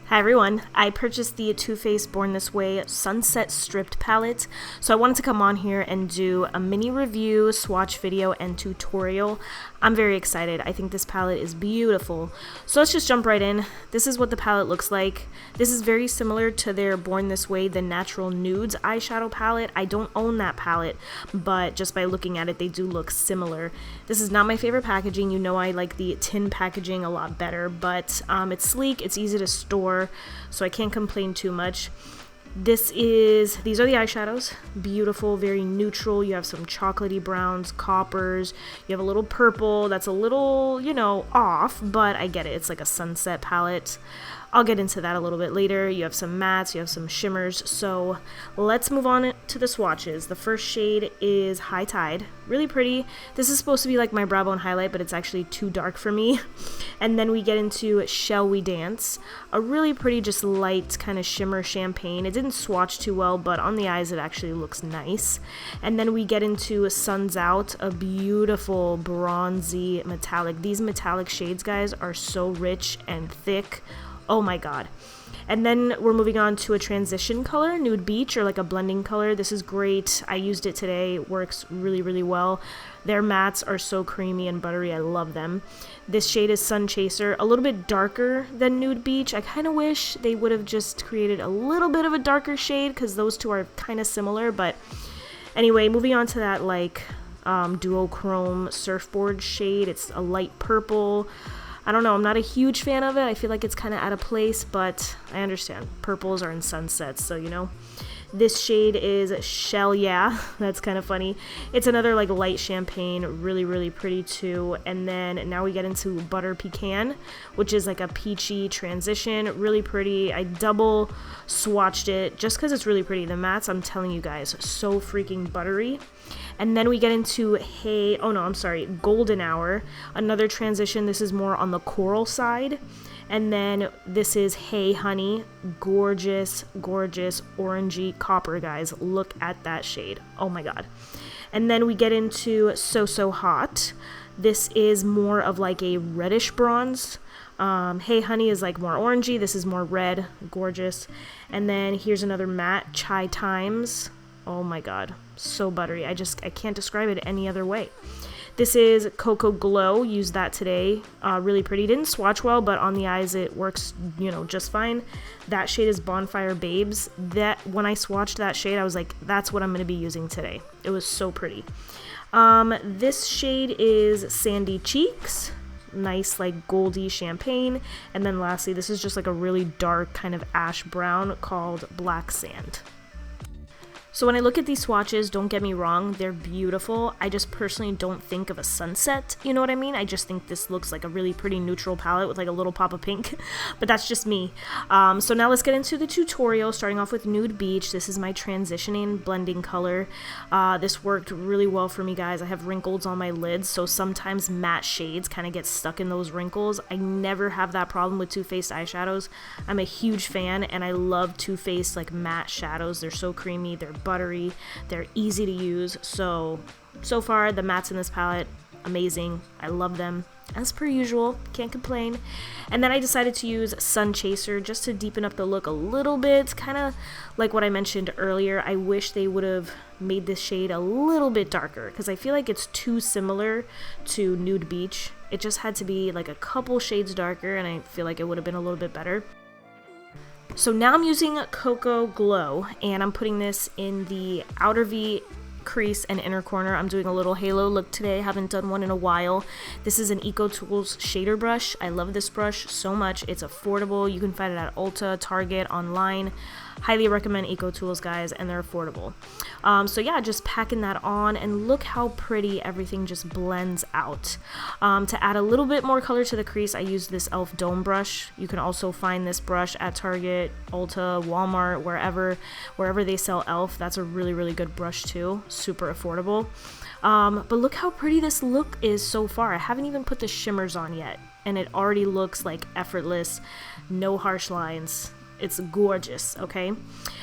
Hi everyone, I purchased the Too Faced Born This Way Sunset Stripped palette, so I wanted to come on here and do a mini review, swatch video, and tutorial. I'm very excited. I think this palette is beautiful. So let's just jump right in. This is what the palette looks like. This is very similar to their Born This Way, the Natural Nudes eyeshadow palette. I don't own that palette, but just by looking at it, they do look similar. This is not my favorite packaging. You know I like the tin packaging a lot better, but it's sleek, it's easy to store, so I can't complain too much. These are the eyeshadows. Beautiful, very neutral. You have some chocolatey browns, coppers. You have a little purple that's a little, off, but I get it. It's like a sunset palette. I'll get into that a little bit later. You have some mattes, you have some shimmers. So let's move on to the swatches. The first shade is High Tide. Really pretty. This is supposed to be like my brow bone highlight, but it's actually too dark for me. And then we get into Shall We Dance. A really pretty, just light kind of shimmer champagne. It didn't swatch too well, but on the eyes it actually looks nice. And then we get into Sun's Out, a beautiful bronzy metallic. These metallic shades, guys, are so rich and thick. Oh my god. And then we're moving on to a transition color, Nude Beach, or like a blending color. This is great. I used it today. It works really, really well. Their mattes are so creamy and buttery. I love them. This shade is Sun Chaser, a little bit darker than Nude Beach. I kind of wish they would have just created a little bit of a darker shade because those two are kind of similar. But anyway, moving on to that like duochrome surfboard shade. It's a light purple. I don't know, I'm not a huge fan of it. I feel like it's kind of out of place, but I understand. Purples are in sunsets, so This shade is Shell Yeah. That's kind of funny. It's another like light champagne, really, really pretty too. And then now we get into Butter Pecan, which is like a peachy transition, really pretty. I double swatched it just because it's really pretty. The mattes, I'm telling you guys, so freaking buttery. And then we get into Golden Hour, another transition. This is more on the coral side. And then this is Hey Honey, gorgeous, gorgeous orangey copper, guys. Look at that shade. Oh my god. And then we get into So Hot. This is more of like a reddish bronze. Hey Honey is like more orangey. This is more red, gorgeous. And then here's another matte, Chai Times. Oh my god, so buttery. I can't describe it any other way. This is Cocoa Glow. Used that today. Really pretty. Didn't swatch well, but on the eyes it works, just fine. That shade is Bonfire Babes. When I swatched that shade, I was like, that's what I'm going to be using today. It was so pretty. This shade is Sandy Cheeks. Nice like goldy champagne. And then lastly, this is just like a really dark kind of ash brown called Black Sand. So when I look at these swatches, don't get me wrong, they're beautiful. I just personally don't think of a sunset, you know what I mean? I just think this looks like a really pretty neutral palette with like a little pop of pink, but that's just me. So now let's get into the tutorial, starting off with Nude Beach. This is my transitioning blending color. This worked really well for me, guys. I have wrinkles on my lids, so sometimes matte shades kind of get stuck in those wrinkles. I never have that problem with Too Faced eyeshadows. I'm a huge fan, and I love Too Faced like matte shadows. They're so creamy, they're buttery, they're easy to use. So far the mattes in this palette, amazing. I love them as per usual, can't complain. And then I decided to use Sun Chaser just to deepen up the look a little bit, kind of like what I mentioned earlier. I wish they would have made this shade a little bit darker because I feel like it's too similar to Nude Beach. It just had to be like a couple shades darker, and I feel like it would have been a little bit better. So now I'm using Cocoa Glow, and I'm putting this in the outer V crease and inner corner. I'm doing a little halo look today. Haven't done one in a while. This is an EcoTools shader brush. I love this brush so much. It's affordable. You can find it at Ulta, Target, online. Highly recommend EcoTools, guys, and they're affordable. So yeah, just packing that on, and look how pretty everything just blends out. To add a little bit more color to the crease, I used this e.l.f. Dome brush. You can also find this brush at Target, Ulta, Walmart, wherever they sell e.l.f. That's a really, really good brush too. Super affordable. But look how pretty this look is so far. I haven't even put the shimmers on yet, and it already looks like effortless, no harsh lines. It's gorgeous, okay?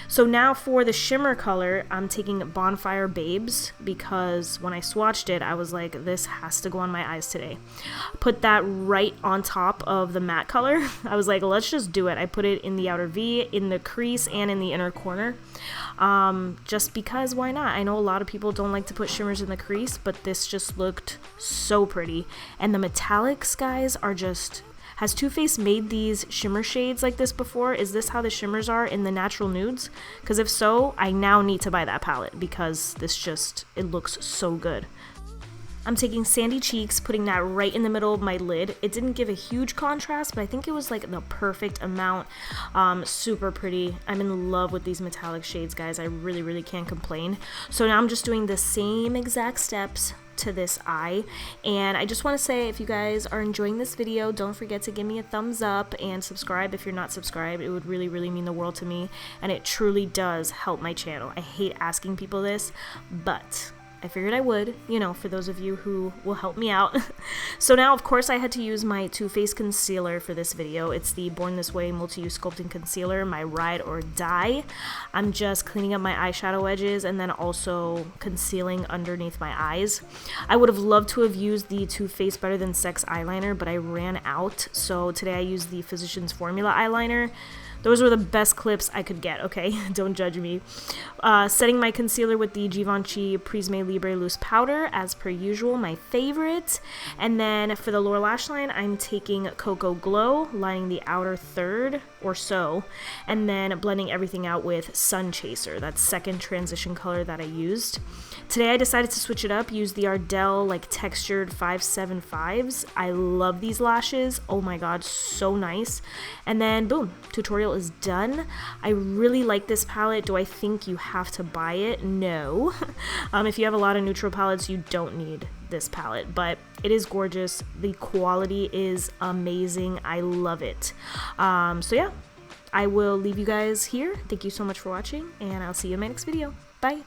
So now for the shimmer color, I'm taking Bonfire Babes because when I swatched it, I was like, this has to go on my eyes today. Put that right on top of the matte color. I was like, let's just do it. I put it in the outer V, in the crease, and in the inner corner. Just because, why not? I know a lot of people don't like to put shimmers in the crease, but this just looked so pretty. And the metallics, guys, are just... Has Too Faced made these shimmer shades like this before? Is this how the shimmers are in the natural nudes? Because if so, I now need to buy that palette because this just, it looks so good. I'm taking Sandy Cheeks, putting that right in the middle of my lid. It didn't give a huge contrast, but I think it was like the perfect amount. Super pretty. I'm in love with these metallic shades, guys. I really, really can't complain. So now I'm just doing the same exact steps to this eye, and I just want to say, if you guys are enjoying this video, don't forget to give me a thumbs up and subscribe if you're not subscribed. It would really, really mean the world to me, and it truly does help my channel. I hate asking people this, but I figured I would, you know, for those of you who will help me out. So now, of course, I had to use my Too Faced concealer for this video. It's the Born This Way Multi-Use Sculpting Concealer, my ride or die. I'm just cleaning up my eyeshadow edges and then also concealing underneath my eyes. I would have loved to have used the Too Faced Better Than Sex eyeliner, but I ran out. So today I used the Physicians Formula eyeliner. Those were the best clips I could get, okay? Don't judge me. Setting my concealer with the Givenchy Prisme Libre Loose Powder, as per usual, my favorite. And then for the lower lash line, I'm taking Cocoa Glow, lining the outer third or so, and then blending everything out with Sun Chaser, that second transition color that I used. Today I decided to switch it up, use the Ardell like textured 575s. I love these lashes. Oh my god, so nice. And then boom, tutorial is done. I really like this palette. Do I think you have to buy it? No. If you have a lot of neutral palettes, you don't need this palette, but it is gorgeous. The quality is amazing. I love it. So yeah, I will leave you guys here. Thank you so much for watching, and I'll see you in my next video. Bye.